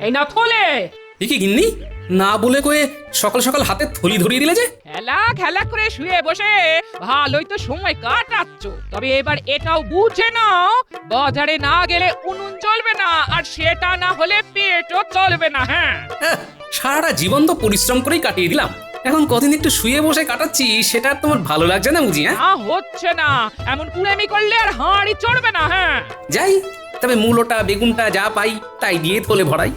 এই না থলে। এ কি গিন্নি, না বলে কয়ে সকাল সকাল হাতে থলি ধরিয়ে দিলে যে? খেলা খেলা করে শুয়ে বসে ভালোই তো সময় কাটাচ্ছ, তবে এবার এটাও বুঝে নাও বাজারে না গেলে উনুন চলবে না, আর সেটা না হলে পেটও চলবে না। হ্যাঁ, সারাটা জীবন তো পরিশ্রম করেই কাটিয়ে দিলাম, এখন কদিন একটু শুয়ে বসে কাটাচ্ছি, সেটা আর তোমার ভালো লাগছে না বুঝি? হ্যাঁ, হচ্ছে না, এমন কুড়েমি করলে আর হাঁড়ি চড়বে না। হ্যাঁ, যাই, তবে মূলোটা বেগুনটা যা পাই তাই দিয়ে থলে ভরাই।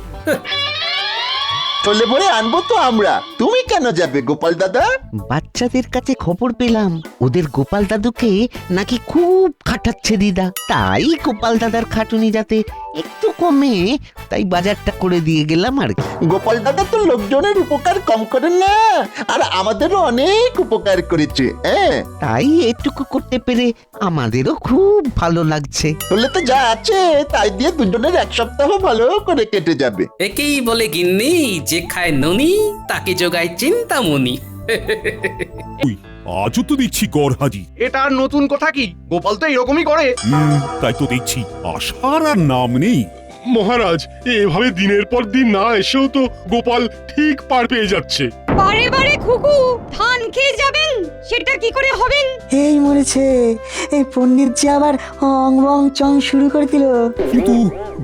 চলে পরে আনবো তো আমরা, তুমি কেন যাবে গোপাল দাদা? বাচ্চাদের কাছে খবর পেলাম ওদের গোপাল দাদুকে নাকি খুব খাটাচ্ছে দিদা, তাই গোপাল দাদার খাটুনি যাতে একটু কমে তাই বাজারটা করে দিয়ে গেলাম আর কি। গোপাল দাদা তো লোকজনের উপকার কম করেন না, আর আমাদেরও অনেক উপকার করেছে। হ্যাঁ, তাই এটুকু করতে পেরে আমাদেরও খুব ভালো লাগছে। বললে তো যা আছে তাই দিয়ে দুজনের এক সপ্তাহ ভালো করে কেটে যাবে। একেই বলে গিন্নি, যে খায় ননি তাকে যোগায় চিন্তামণি। আজও তো দেখছি গড় হাজি। এটা আর নতুন কথা কি, গোপাল তো এরকমই করে। তাই তো দেখছি আসার আর নাম নেই। মহারাজ, এভাবে দিনের পর দিন না এসেও তো গোপাল ঠিক পার পেয়ে যাচ্ছে। বারে বারে খুকু ধান খেয়ে যাবেন, সেটা কি করে হবেন? এই মরেছে, এই পণ্ডিত যে আবার অং বং চং শুরু করে দিল। কিন্তু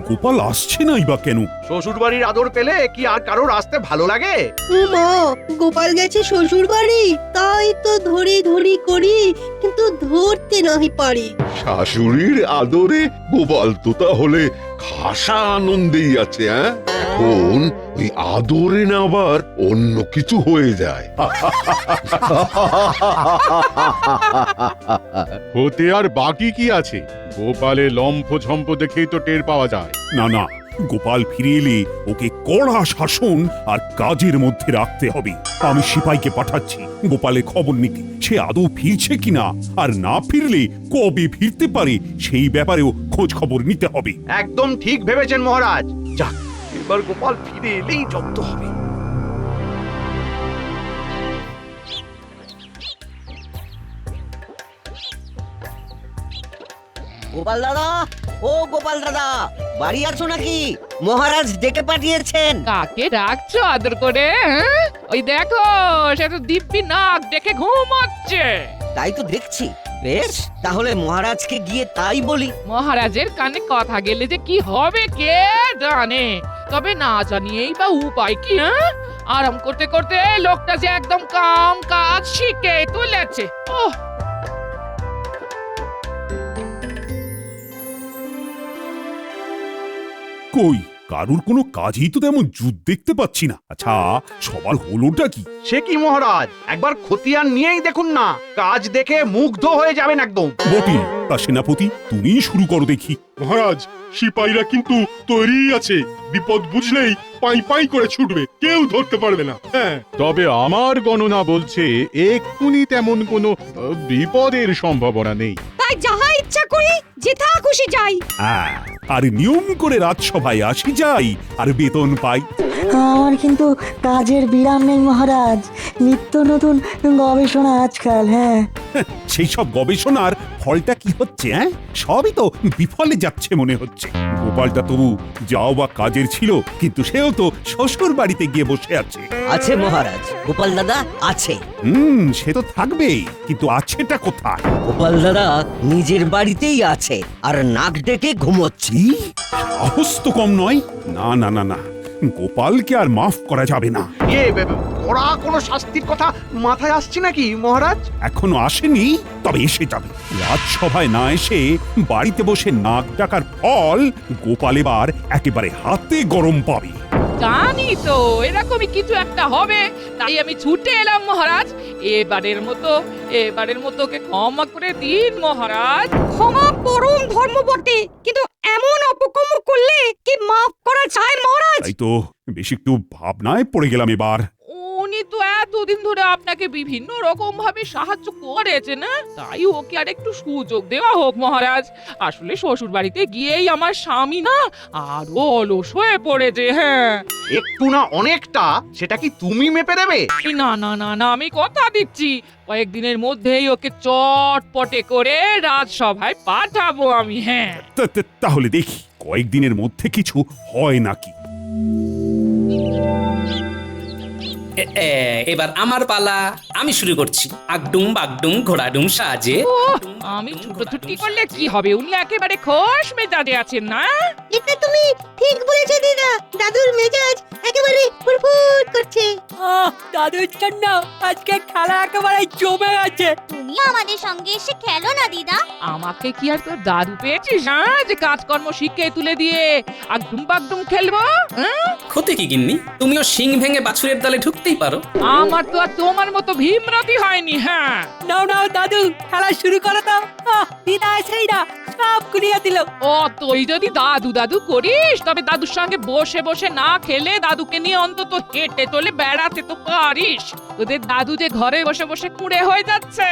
গোপাল আসছে নাই বা কেন? শ্বশুর বাড়ির আদর পেলে কি আর কারোর আসতে ভালো লাগে? মা, গোপাল গেছে শ্বশুর বাড়ি, তাই তো ধরি ধরি করি, কিন্তু ধরতে নাহি পারি। শাশুড়ির আদরে গোপাল তো তাহলে খাসা আনন্দেই আছে। এখন ওই আদরে না আবার অন্য কিছু হয়ে যায়। হতে আর বাকি কি আছে? গোপালের লম্ফ ঝম্প দেখেই তো টের পাওয়া যায়। না না, গোপাল ফিরে এলে ওকে কড়া শাসন আর কাজের মধ্যে রাখতে হবে। আমি সিপাইকে পাঠাচ্ছি গোপালের খবর নিতে, সে আদৌ ফিরছে কিনা, আর না ফিরলে কবে ফিরতে পারে সেই ব্যাপারেও খোঁজ খবর নিতে হবে। একদম ঠিক ভেবেছেন মহারাজ। যাক, এবার গোপাল ফিরে এলেই জব্দ হবে। গোপাল দাদা, ও গোপাল দাদা, বাড়ি আছো নাকি? মহারাজ ডেকে পাঠিয়েছেন। কাকে ডাকছো আদর করে? হ্যাঁ? ওই দেখো, সে তো দিব্যি নাক ডেকে ঘুমাচ্ছে। তাই তো দেখছি। বেশ, তাহলে মহারাজকে গিয়ে তাই বলি। মহারাজের কানে কথা গেলে যে কি হবে কে জানে, তবে না জানিয়েই বা উপায় কি? হ্যাঁ, আরাম করতে করতে লোকটা যে একদম কাম কাজ শিখে তুলেছে। ওহ, কই, কারুর কোনো কাজেই তো তেমন জুত দেখতে পাচ্ছি না। আচ্ছা, সবার হলোটা কি? সে কি মহারাজ, একবার খতিয়ান নিয়েই দেখুন না, কাজ দেখে মুগ্ধ হয়ে যাবেন একদম। বটে, তা সেনাপতি তুমিই শুরু করো দেখি। মহারাজ, সিপাহীরা কিন্তু তৈরি আছে, বিপদ বুঝলেই পাই পাই করে ছুটবে, কেউ ধরতে পারবে না। তবে আমার গণনা বলছে এক্ষুনি তেমন কোনো বিপদের সম্ভাবনা নেই। তাই যাহা ইচ্ছা করি যেথা খুশি যাই। হ্যাঁ, আর নিয়ম করে রাজসভায় আসি যাই আর বেতন পাই। আমার কিন্তু কাজের বিরাম নেই মহারাজ, নিত্য নতুন গবেষণা আজকাল। হ্যাঁ, সেই সব গবেষণার ফলটা কি হচ্ছে? সবই তো বিফলে যাচ্ছে মনে হচ্ছে। গোপালটা তবু যাও বা কাজের ছিল, কিন্তু সেও তো শ্বশুর বাড়িতে গিয়ে বসে আছে। আছে মহারাজ, গোপাল দাদা আছে। সে তো থাকবেই, কিন্তু আছেটা কোথায়? গোপাল দাদা নিজের বাড়িতেই আছে আর নাক ডেকে ঘুমোচ্ছে। সাহস তো কম নয়। না না না না, গোপালকে আর মাফ করা যাবে না। ওরা কোনো শাস্তির কথা মাথায় আসছে নাকি মহারাজ? এখনো আসেনি, তবে এসে যাবে। রাজসভায় না এসে বাড়িতে বসে নাক ডাকার ফল গোপাল এবার একেবারে হাতে গরম পাবে। জানি তো এরকমই কিছু একটা হবে, তাই আমি ছুটে এলাম মহারাজ। এবারের মতো ওকে ক্ষমা করে দিন মহারাজ। ক্ষমা পরম ধর্ম বটে, কিন্তু এমন অপকর্ম করলে কি মাফ করা যায় মহারাজ? তাই তো বেশ একটু ভাবনায় পড়ে গেলাম এবার। উনি তো এতদিন ধরে আপনাকে বিভিন্ন রকম ভাবে সাহায্য করেছে না, তাই ওকে আর একটু সুযোগ দেওয়া হোক মহারাজ। আসলে শ্বশুর বাড়িতে গিয়েই আমার স্বামী না আরো অলস হয়ে পড়েছে। হ্যাঁ, একটু না অনেকটা, সেটা কি তুমি মেপে দেবে? না না না না, আমি কথা দিচ্ছি কয়েকদিনের মধ্যেই ওকে চটপটে করে রাজসভায় পাঠাবো আমি। হ্যাঁ, তাহলে দেখি কয়েকদিনের মধ্যে কিছু হয় নাকি। এবার আমার পালা, আমি শুরু করছি। আগডুম বাগডুম ঘোড়াডুম সাজে। আমি ছুটোছুটি করলে কি হবে? উনি একেবারে খোশ মেজাজে আছেন না? এটা তুমি ঠিক বলেছো দিদা, দাদুর মেজাজ একেবারে ফুরফুর করছে। দাদুর জন্য আজকে খেলা একেবারে জমে গেছে। তুমি আমাদের সঙ্গে এসে খেলো না দিদা। আমাকে কি আর তোর দাদু পেয়েছিস, হ্যাঁ, যে কাজকর্ম শিখে তুলে দিয়ে আগডুম বাগডুম খেলবো? হ্যাঁ? ক্ষতি কি গিন্নি? তুমিও শিং ভেঙে বাছুরের দলে ঢুকতেই পারো। আমার তো আর তোমার মতো ভীমরতি হয়নি। হ্যাঁ, নাও নাও দাদু, খেলা শুরু করো তো। দিদা এসেই না সব গুলিয়ে দিল। ও তুই যদি দাদু দাদু করিস, তবে দাদুর সঙ্গে বসে বসে না খেলে দাদুকে নিয়ে অন্তত হেঁটে চলে বেড়াতে তো পারিস। তোদের দাদু যে ঘরে বসে বসে কুঁড়ে হয়ে যাচ্ছে,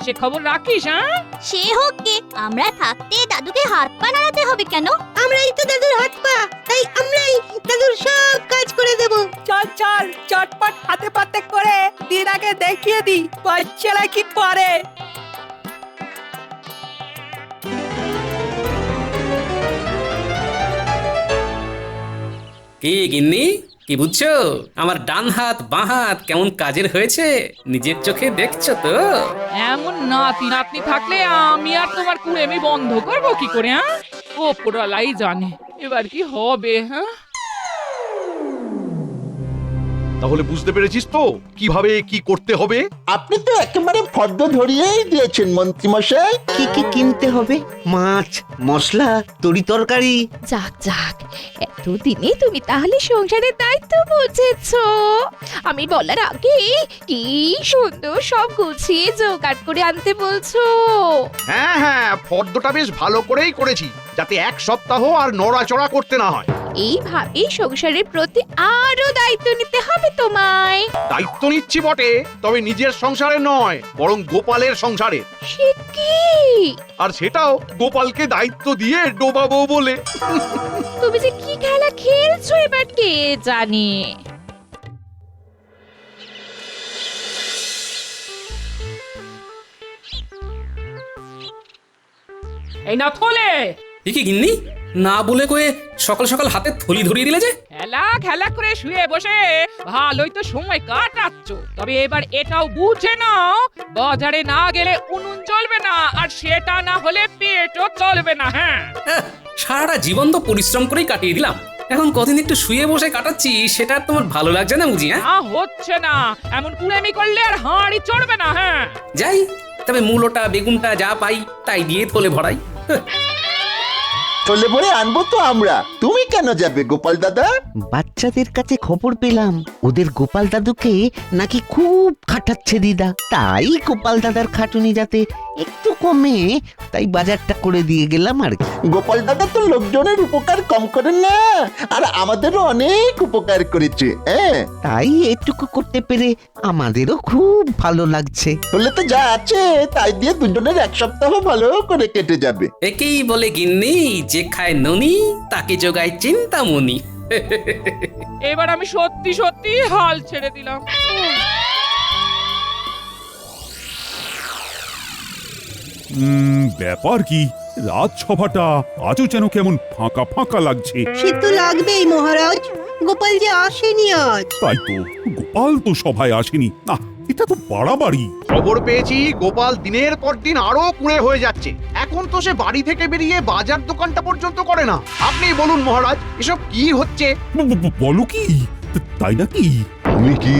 সে খবর রাখিস? হ্যাঁ, সে হোক গে, আমরা থাকতে দাদুকে হাত পা নাড়াতে হবে কেন? আমরাই তো দাদুর হাত পা, তাই আমরাই দাদুর সব কাজ করে দেব। চল চল, চটপট হাতে পাতে করে দিদাকে দেখিয়ে দি বাচ্চারা কি পারে। কি গিন্নি, কি বুঝছো? আমার ডান হাত বাঁ হাত কেমন কাজের হয়েছে নিজের চোখে দেখছো তো? এমন নাতি নাতনি থাকলে আমি আর তোমার কুড়েমি বন্ধ করবো কি করে? হ্যাঁ, ওপরওয়ালাই জানে এবার কি হবে। হ্যাঁ, তাহলে বুঝতে পেরেছিস তো কিভাবে কি করতে হবে? আপনি তো একেবারে ফর্দ ধরিয়েই দিয়েছেন মন্ত্রী মশাই। কি কি কিনতে হবে? মাছ, মশলা, তরি তরকারি। যাক যাক, এতদিনে তুমি তাহলে সংসারের দায়িত্ব বুঝেছো। আমি বলার আগে কি সুন্দর সব গুছিয়ে জোগাড় করে আনতে বলছো। হ্যাঁ হ্যাঁ, ফর্দটা বেশ ভালো করেই করেছি, যাতে এক সপ্তাহ আর নড়াচড়া করতে না হয়। এইভাবে সংসারের প্রতি আরো দায়িত্ব নিতে হবে তোমায়। দায়িত্ব নিচ্ছি বটে, তবে নিজের সংসারে নয়, বরং গোপালের সংসারে। সে কি? আর সেটাও গোপালকে দায়িত্ব দিয়ে ডোবাবো বলে। তুমি যে কি খেলা খেলছো এবার কে জানে। এই না থলে, কি গিন্নি, না বলে কয়ে সকাল সকাল হাতে থলি ধরিয়ে দিলে যে? খেলা খেলা করে শুয়ে বসে ভালোই তো সময় কাটাচ্ছ, তবে এবার এটাও বুঝে নাও, বাজারে না গেলে উনুন জ্বলবে না, আর সেটা না হলে পেটও চলবে না। হ্যাঁ, সারাটা জীবন তো পরিশ্রম করেই কাটিয়ে দিলাম, এখন কদিন একটু শুয়ে বসে কাটাচ্ছি, সেটা আর তোমার ভালো লাগছে না বুঝি? হ্যাঁ, না হচ্ছে না, এমন কুড়েমি করলে আর হাঁড়ি চড়বে না। হ্যাঁ, যাই, তবে মূলোটা বেগুনটা যা পাই তাই দিয়ে থলে ভরাই। চলে পরে আনবো তো আমরা, তুমি কেন যাবে গোপাল দাদা? বাচ্চাদের কাছে খবর পেলাম ওদের গোপাল দাদুকে নাকি খুব খাটাচ্ছে দিদা, তাই গোপাল দাদার খাটুনি যাতে একটু কমে, তাই বাজারটা করে দিয়ে গেলাম আর কি। গোপাল দাদা তো লোকজনের উপকার কম করেন না, আর আমাদেরও অনেক উপকার করেছে। হ্যাঁ, তাই এটুকু করতে পেরে আমাদেরও খুব ভালো লাগছে। বললে তো যা আছে তাই দিয়ে দুজনের এক সপ্তাহ ভালো করে কেটে যাবে। একেই বলে গিন্নি, যে খায় ননি তাকে যোগায় চিন্তামণি। এবার আমি সত্যি সত্যি হাল ছেড়ে দিলাম। ব্যাপার কি? রাজসভাটা আজও যেন কেমন ফাঁকা ফাঁকা লাগছে। সে তো লাগবেই মহারাজ, গোপাল যে আসেনি আজ। তাই তো, গোপাল তো সভায় আসেনি। না, এটা তো বাড়াবাড়ি। খবর পেয়েছি গোপাল দিনের পর দিন আরো কুঁড়ে হয়ে যাচ্ছে। এখন তো সে বাড়ি থেকে বেরিয়ে বাজার দোকানটা পর্যন্ত করে না। আপনি বলুন মহারাজ, এসব কি হচ্ছে? বলো কি, তাই নাকি? আমি কি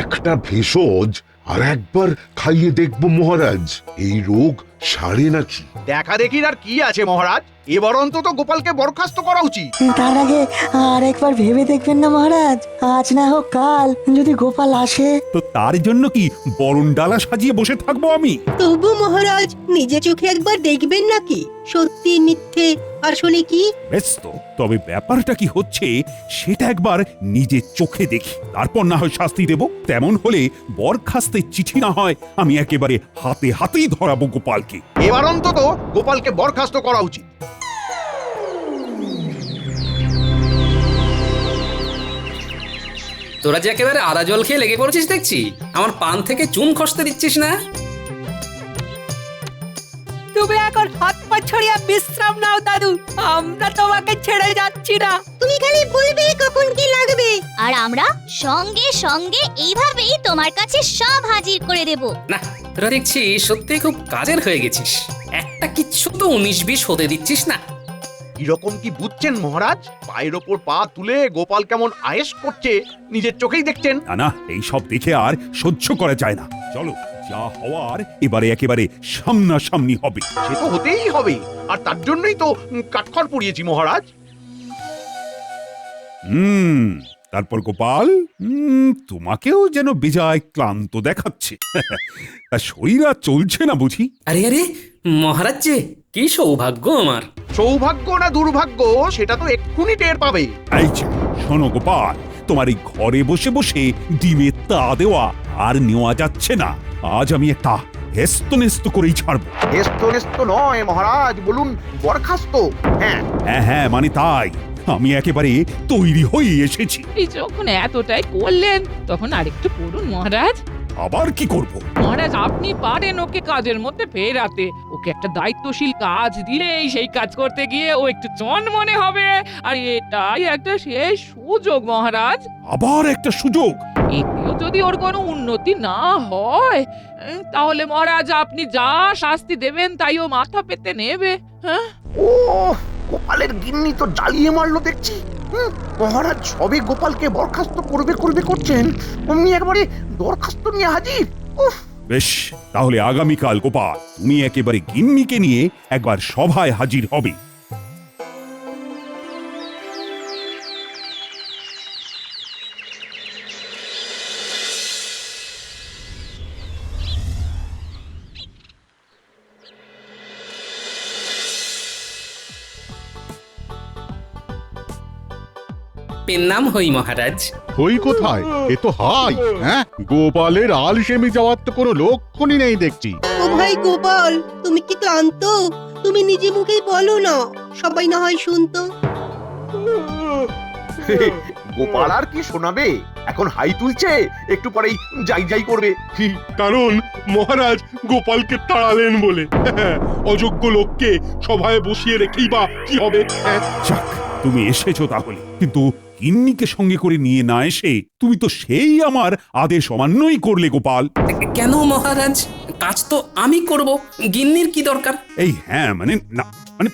একটা ভেষজ আর একবার খাইয়ে দেখবো মহারাজ, এই রোগ সারে নাকি? দেখা দেখির আর কি আছে মহারাজ, এবার অন্তত গোপালকে বরখাস্ত করা উচিত। তার আগে আর একবার ভেবে দেখবেন না মহারাজ, আজ না হোক কাল যদি গোপাল আসে। তো তার জন্য কি বরণ ডালা সাজিয়ে বসে থাকবো আমি? তবু মহারাজ নিজে চোখে একবার দেখবেন নাকি সত্যি মিথ্যে আসলে কি? বেশ তো, তবে ব্যাপারটা কি হচ্ছে সেটা একবার নিজের চোখে দেখি, তারপর না হয় শাস্তি দেব। তেমন হলে বরখাস্তের চিঠি না হয় আমি একেবারে হাতে হাতেই ধরাবো গোপালকে। এবার অন্তত গোপালকে বরখাস্ত করা উচিত। তোরা যে একেবারে আদা জল খেয়ে লেগে পড়েছিস দেখছি, আমার পান থেকে চুন খসতে দিচ্ছিস না। তুমি এখন হাত পা ছড়িয়ে বিশ্রাম নাও দাদু, আমরা তোমাকে ছেড়ে যাচ্ছি না। তুমি খালি বলবে কখন কি লাগবে। আর আমরা সঙ্গে সঙ্গে এইভাবেই তোমার কাছে সব হাজির করে দেব। না তোরা দেখছি সত্যি খুব কাজের হয়ে গেছিস, একটা কিচ্ছু তো 19-20 হতে দিচ্ছিস না। কিরকম কি বুঝছেন মহারাজ? পায়ের ওপর পা তুলে গোপাল কেমন আয়েশ করছে নিজের চোখেই দেখছেন। না না, এই সব দেখে আর সহ্য করা যায় না। চলো, যা হওয়ার এবারে একেবারে সামনাসামনি হবে। সে তো হতেই হবে, আর তার জন্যই তো কাঠখড় পুড়িয়েছি মহারাজ। তারপর গোপাল, তোমাকেও যেন বেজায় ক্লান্ত দেখাচ্ছে। তা শরীর আর চলছে না বুঝি? আরে আরে মহারাজ যে কি সৌভাগ্য আমার। সৌভাগ্য না দুর্ভাগ্য সেটা তো এক্ষুনি টের পাবে। এই যে শোনো গোপাল, তোমার এই ঘরে বসে বসে ডিমে তা দেওয়া আর নেওয়া যাচ্ছে না। আজ আমি একটা হেস্তনেস্ত করেই ছাড়বো। হেস্তনেস্ত নয় মহারাজ, বলুন বরখাস্ত। হ্যাঁ হ্যাঁ হ্যাঁ, মানে তাই, আমি একেবারে তৈরি হয়ে এসেছি। এই যখন এতটাই করলেন তখন আরেকটু করুন মহারাজ। আবার কি করব? মহারাজ আপনি পারেন ওকে কাজের মধ্যে ফেরাতে। ওকে একটা দায়িত্বশীল কাজ দিলেই সেই কাজ করতে গিয়ে ও একটু চন মনে হবে। আর এটাই একটা শেষ সুযোগ মহারাজ। আবার একটা সুযোগ? এতেও যদি ওর কোনো উন্নতি না হয় তাহলে মহারাজ আপনি যা শাস্তি দেবেন তাই ও মাথা পেতে নেবে। হ্যাঁ, ও গোপালের গিন্নি তো জ্বালিয়ে মারলো দেখছি। মহারাজ সবে গোপালকে বরখাস্ত করবে করবে করছেন, অমনি একবারে দরখাস্ত নিয়ে হাজির। উফ! বেশ, তাহলে আগামীকাল গোপাল তুমি একেবারে গিন্নিকে নিয়ে একবার সভায় হাজির হবে। পেন নাম হই মহারাজ। ওই কোথায়? এ তো হাই। হ্যাঁ, গোপালের আলসেমি যাওয়ার তো কোনো লক্ষণই নেই দেখছি। ও ভাই গোপাল, তুমি কি ক্লান্ত? তুমি নিজে মুখেই বলো না, সবাই না হয় শুনতো। গোপাল আর কি শোনাবে, এখন হাই তুলছে, একটু পরেই যাই যাই করবে। কারণ মহারাজ গোপালকে তাড়ালেন বলে। অযোগ্য লোককে সভায় বসিয়ে রেখেই বা কি হবে? যাক, তুমি এসেছো তাহলে, কিন্তু গিন্নিকে সঙ্গে করে নিয়ে না এসে তুমি তো সেই আমার আদেশ অমান্যই করলে গোপাল। কেন মহারাজ? কাজ তো আমি করব, গিন্নির কি দরকার? এই হ্যাঁ, মানে না, মানে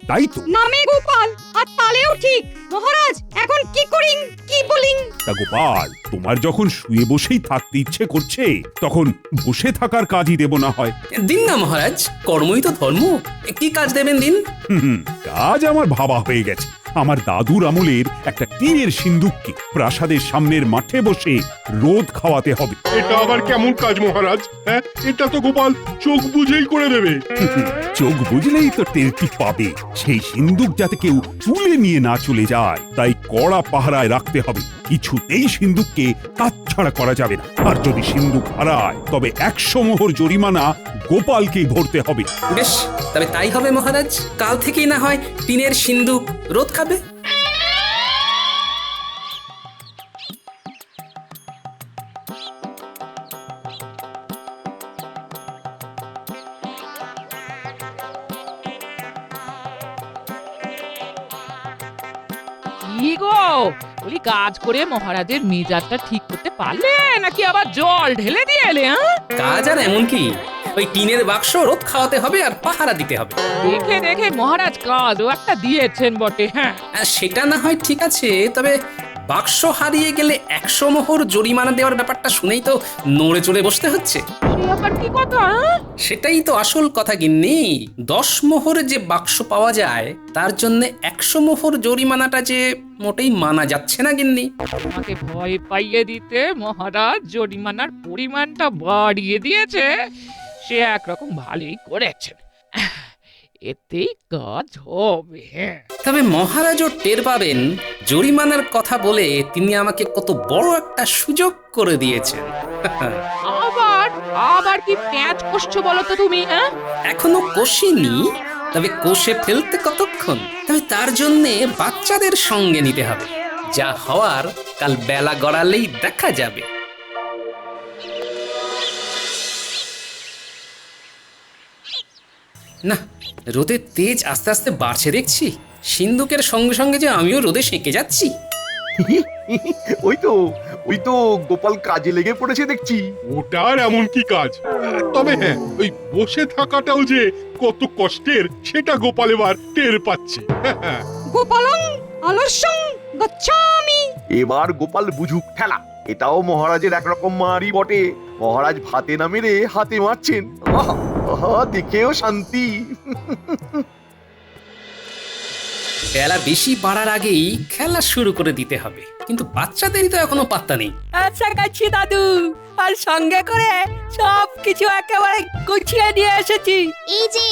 তাই তো। নামে গোপাল আর তালেও ঠিক। মহারাজ এখন কি করিং কি বলিং? তা গোপাল, তোমার যখন শুয়ে বসেই থাকতে ইচ্ছে করছে তখন বসে থাকার কাজই দেব না হয়। দিন না মহারাজ, কর্মই তো ধর্ম। কি কাজ দেবেন দিন? কাজ আমার ভাবা হয়ে গেছে। আমার দাদুর আমলের একটা টিনের সিন্দুককে প্রাসাদের সামনের মাঠে বসে রোদ খাওয়াতে হবে। এটা আবার কেমন কাজ মহারাজ? হ্যাঁ, এটা তো গোপাল চোখ বুঝেই করে দেবে। চোখ বুঝলেই তো টেরটি পাবে। সেই সিন্দুক যাতে কেউ তুলে নিয়ে না চলে যায়, তাই কড়া পাহারায় রাখতে হবে। কিছুতেই সিন্দুককে কাটছাড়া করা যাবে না। আর যদি সিন্দুক হারায় তবে 100 মোহর জরিমানা গোপালকেই ভরতে হবে। বেশ, তবে তাই হবে মহারাজ। কাল থেকেই না হয় টিনের সিন্দুক রোদ খাবে। কি গো, বলি কাজ করে মহারাজের মেজাজটা ঠিক করতে পারলে নাকি আবার জল ঢেলে দিয়ে এলে? কাজ আর এমন কি, ওই টিনের বাক্স রোদ খাওয়াতে হবে আর পাহারা দিতে হবে। দেখে দেখে মহারাজ কাজও একটা দিয়েছেন বটে। হ্যাঁ, সেটা না হয় ঠিক আছে, তবে বাক্স হারিয়ে গেলে 100 মোহর জরিমানা দেওয়ার ব্যাপারটা শুনেই তো নড়ে চড়ে বসতে হচ্ছে। সে আবার কি কথা? সেটাই তো আসল কথা গিন্নি। 10 মোহরে যে বাক্স পাওয়া যায় তার জন্য 100 মোহর জরিমানাটা যে মোটেই মানা যাচ্ছে না গিন্নি। আমাকে ভয় পাইয়ে দিতে মহারাজ জরিমানার পরিমাণটা বাড়িয়ে দিয়েছে। সে একরকম ভালোই করেছেন, এতেই কাজ হবে। তবে মহারাজও টের পাবেন জরিমানার কথা বলে তিনি আমাকে কত বড় একটা সুযোগ করে দিয়েছেন। আবার আবার কি প্যাঁচ কষছো বলো তো তুমি? হ্যাঁ, এখনো কষিনি, তবে কষে ফেলতে কতক্ষণ? তবে তার জন্যে বাচ্চাদের সঙ্গে নিতে হবে। যা হওয়ার কাল বেলা গড়ালেই দেখা যাবে। না, রোদের তেজ আস্তে আস্তে বাড়ছে দেখছি। সিন্ধুকের সঙ্গে সঙ্গে যে আমিও রোদে সেঁকে যাচ্ছি। ওই তো গোপাল কাজে লেগে পড়েছে দেখছি। ওটার এমন কি কাজ? তবে হ্যাঁ, ওই বসে থাকাটাও যে কত কষ্টের সেটা গোপাল এবার টের পাচ্ছে। গোপালং আলস্যং গচ্ছামি। এবার গোপাল বুঝুক ঠেলা, এটাও মহারাজের একরকম মারি বটে। মহারাজ ভাতে না মেরে হাতে মারছেন, দেখেও শান্তি। বেলা বেশি বাড়ার আগেই খেলা শুরু করে দিতে হবে, কিন্তু বাচ্চাদেরই তো এখনো পাত্তা নেই। আচ্ছা কাছি দাদু, আর সঙ্গে করে সব কিছু একেবারে গুছিয়ে নিয়ে এসেছি। এই যে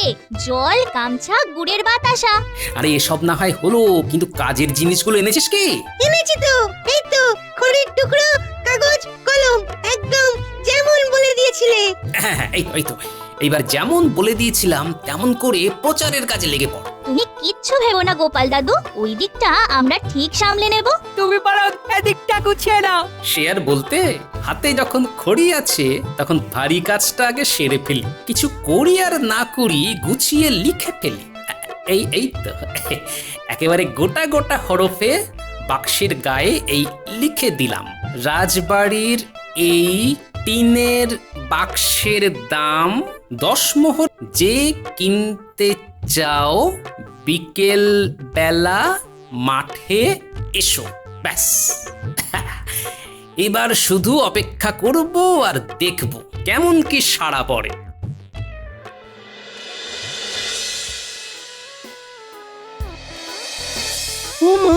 জল, গামছা, গুড়ের বাতাসা। আরে এসব না হয় হলো, কিন্তু কাজের জিনিসগুলো এনেছিস কি? এনেছি তো, এই তো খড়ির টুকরো, কাগজ, কলম, একদম যেমন বলে দিয়েছিলে। হ্যাঁ, এই তো এইবার যেমন বলে দিয়েছিলাম তেমন করে প্রচারের কাজে লেগে পড়। তুমি কিচ্ছু ভেবো না গোপাল দাদু, ওই দিকটা আমরা ঠিক সামলে নেব। তুমি বরং এদিকটা গুছিয়ে নাও। সে আর বলতে, হাতে যখন খড়ি আছে তখন ভারী কাজটা আগে সেরে ফেলি, কিছু করি আর না করি গুছিয়ে লিখে ফেলি। এই তো একেবারে গোটা গোটা হরফে বাক্সের গায়ে এই লিখে দিলাম, রাজবাড়ির এই টিনের বাক্সের দাম 10 মোহর। যে কিনতে চাও বিকেল বেলা মাঠে এসো। ব্যাস, এবার শুধু অপেক্ষা করব আর দেখব কেমন কি সাড়া পড়ে। ও মা,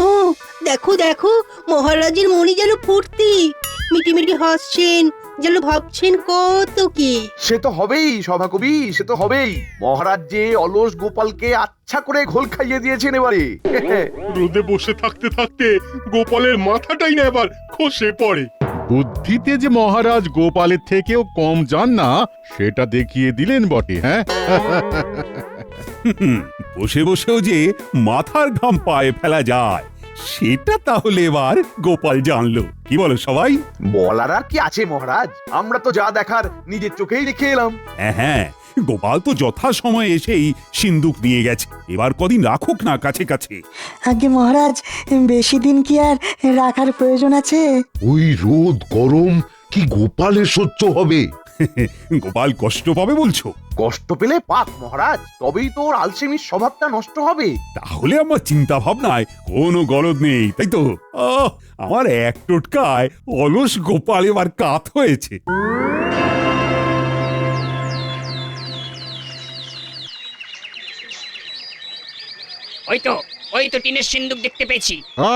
দেখো দেখো, মহারাজের মনি যেন ফুর্তি, মিটিমিটি হাসছেন, যেন ভাবছেন কত কি। সে তো হবেই সভাকবি, সে তো হবেই। মহারাজ যে অলস গোপালকে আচ্ছা করে ঘোল খাইয়ে দিয়েছেন এবারে। রোদে বসে থাকতে থাকতে গোপালের মাথাটাই না এবার খসে পড়ে। বুদ্ধিতে যে মহারাজ গোপালের থেকেও কম যান না সেটা দেখিয়ে দিলেন বটে। হ্যাঁ, বসে বসেও যে মাথার ঘাম পায়ে ফেলা যায় সেটা তাহলে এবার গোপাল জানলো। কি বলো সবাই? বলার আর কি আছে মহারাজ, আমরা তো যা দেখার নিজের চোখেই দেখে এলাম। হ্যাঁ, গোপাল তো যথা সময়ে এসেই সিন্দুক নিয়ে গেছে, এবার কদিন রাখুক না কাছে কাছে। আগে মহারাজ, বেশি দিন কি আর রাখার প্রয়োজন আছে? ওই রোদ গরম কি গোপালের সহ্য হবে? গোপাল কষ্ট পাবে বলছো? কষ্ট পেলে পাক মহারাজ, তবেই তো ওর আলসেমির স্বভাবটা নষ্ট হবে। তাহলে আমার চিন্তা ভাবনায় কোনো গলদ নেই, তাই তো? আমার এক টোটকায় অলস গোপাল এবার কাত হয়েছে। ওই তো টিনের সিন্দুক দেখতে পেয়েছি। ও,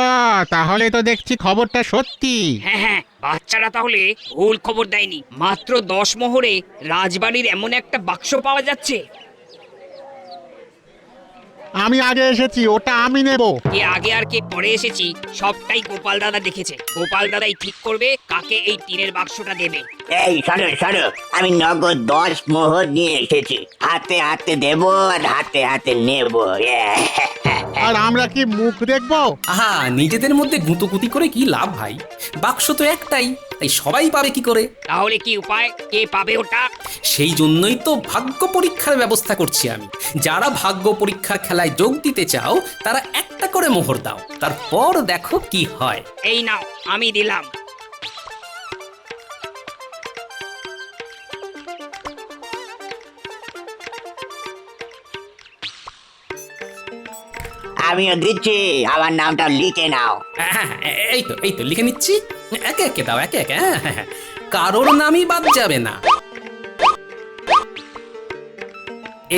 তাহলে তো দেখছি খবরটা সত্যি। হ্যাঁ, বাচ্চারা তাহলে ভুল খবর দেয়নি। মাত্র 10 মোহরে রাজবাড়ির এমন একটা বাক্স পাওয়া যাচ্ছে। আমি আগে এসেছি, ওটা আমি নেব। কে আগে আর কে পরে এসেছি সবটাই গোপাল দাদা দেখেছে। গোপাল দাদাই ঠিক করবে কাকে এই টিনের বাক্সটা দেবে। এই শোনো, আমি নগদ 10 মোহর নিয়ে এসেছি। হাতে হাতে দেবো আর হাতে হাতে নেব। আর আমরা কি মুখ দেখবো? আহা, নিজেদের মধ্যে গুঁতোগুতি করে কি লাভ ভাই? বাক্স তো একটাই, তাই সবাই পাবে কি করে? তাহলে কি উপায়, কে পাবে ওটা? সেই জন্যই তো ভাগ্য পরীক্ষার ব্যবস্থা করছি আমি। যারা ভাগ্য পরীক্ষার খেলায় যোগ দিতে চাও তারা একটা করে মোহর দাও, তারপর দেখো কি হয়। এই নাও, আমি দিলাম। আমিও দিচ্ছি, আমার নামটা লিখে নাও। এই তো লিখে নিচ্ছি। একে একে দাও, একে একে। হ্যাঁ, কারোর নামই বাদ যাবে না।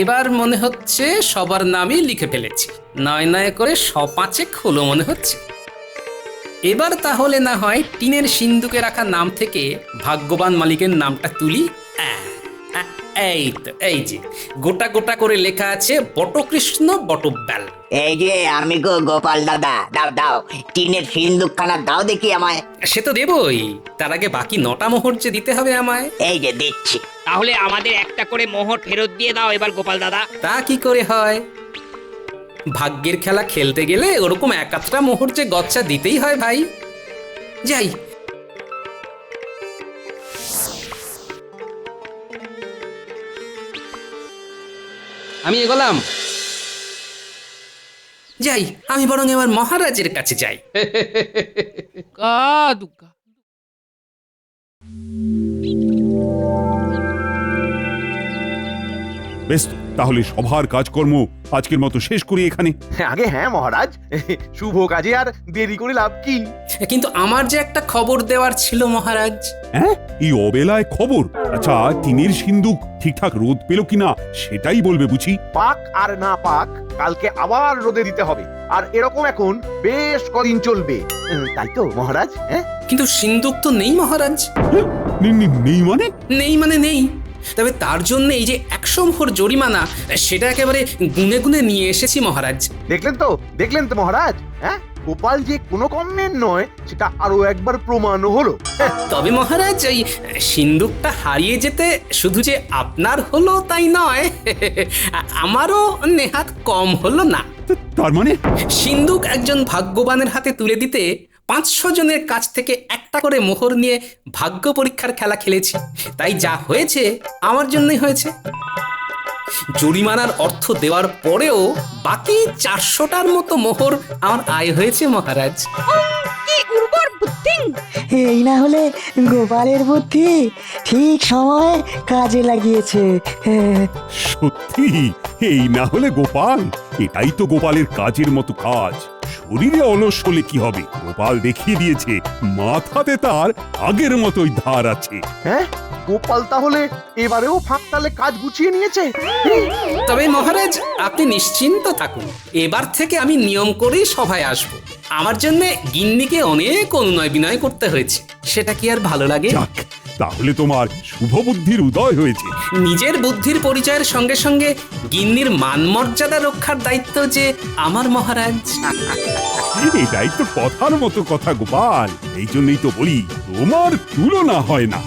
এবার মনে হচ্ছে সবার নামই লিখে ফেলেছি। নয় নয় করে 5 হলো মনে হচ্ছে। এবার তাহলে না হয় টিনের সিন্দুকে রাখা নাম থেকে ভাগ্যবান মালিকের নামটা তুলি। এই তো, এই যে গোটা গোটা করে লেখা আছে বটকৃষ্ণ বটব্যাল। এই যে আমি গো গোপাল দাদা, দাও টিনের সিন্দুকখানা দাও দেখি আমায়। সে তো দেবই, তার আগে বাকি 9টা মোহর যে দিতে হবে আমায়। এই যে দিচ্ছি। তাহলে আমাদের একটা করে মোহর ফেরত দিয়ে দাও এবার গোপাল দাদা। তা কি করে হয়? ভাগ্যের খেলা খেলতে গেলে ওরকম 1-8টা মোহর যে গচ্ছা দিতেই হয় ভাই। যাই, আমি এগোলাম। যাই, আমি বরং এবার মহারাজের কাছে যাই। দুগ্গা দুগ্গা। বেশ তো, তাহলে সভার কাজকর্ম আজকের মতো শেষ করি এখানে। আগে হ্যাঁ মহারাজ, শুভ কাজে আর দেরি করে লাভ কি? কিন্তু আমার যে একটা খবর দেওয়ার ছিল মহারাজ। হ্যাঁ, এই অবেলায় খবর? আচ্ছা, টিনের সিন্দুক ঠিকঠাক রোদ পেল কিনা সেটাই বলবে বুঝি। পাক আর না পাক, কালকে আবার রোদে দিতে হবে। আর এরকম এখন বেশ কদিন চলবে, তাই তো মহারাজ? হ্যাঁ, কিন্তু সিন্দুক তো নেই মহারাজ। নেই মানে? নেই মানে নেই, তবে তার জন্য এই যে 100 মোহর জরিমানা, সেটা একেবারে গুনে গুনে নিয়ে এসেছি মহারাজ। দেখলেন তো মহারাজ, হ্যাঁ গোপাল যে কোনো কমের নয় সেটা আরো একবার প্রমাণও হলো। তবে মহারাজ, ওই সিন্দুকটা হারিয়ে যেতে শুধু যে আপনার হলো তাই নয়, আমারও নেহাত কম হলো না। তার মানে সিন্দুক একজন ভাগ্যবানের হাতে তুলে দিতে 500 জনের কাছ থেকে একটা করে মোহর নিয়ে ভাগ্য পরীক্ষার খেলা খেলেছি, তাই যা হয়েছে আমার জন্যই হয়েছে। জরিমানার অর্থ দেওয়ার পরেও বাকি 400টার মতো মোহর আমার আয় হয়েছে মহারাজ। কি উর্বর বুদ্ধি! এই না হলে গোপালের বুদ্ধি ঠিক সময়ে কাজে লাগিয়েছে। হ্যাঁ, সত্যি, এই না হলে গোপাল, এটাই তো গোপালের কাজের মতো কাজ। শরীরে অলস হলে কি হবে, গোপাল দেখিয়ে দিয়েছে মাথাতে তার আগের মতোই ধার আছে। হ্যাঁ, গোপাল তাহলে এবারেও ফাঁকতালে কাজ গুছিয়ে নিয়েছে। তবে মহারাজ, আপনি নিশ্চিন্ত থাকুন, এবার থেকে আমি নিয়ম করেই সভায় আসব। আমার জন্য গিন্নিকে অনেক অনুনয় বিনয় করতে হয়েছে, সেটা কি আর ভালো লাগে? যাক, তাহলে তোমার শুভ বুদ্ধির উদয় হয়েছে। নিজের বুদ্ধির পরিচয়ের সঙ্গে সঙ্গে গিন্নির মান মর্যাদা রক্ষার দায়িত্ব যে আমার মহারাজ। এটাই তো কথার মতো কথা গোপাল, এই জন্যই তো বলি তোমার তুলনা হয় না।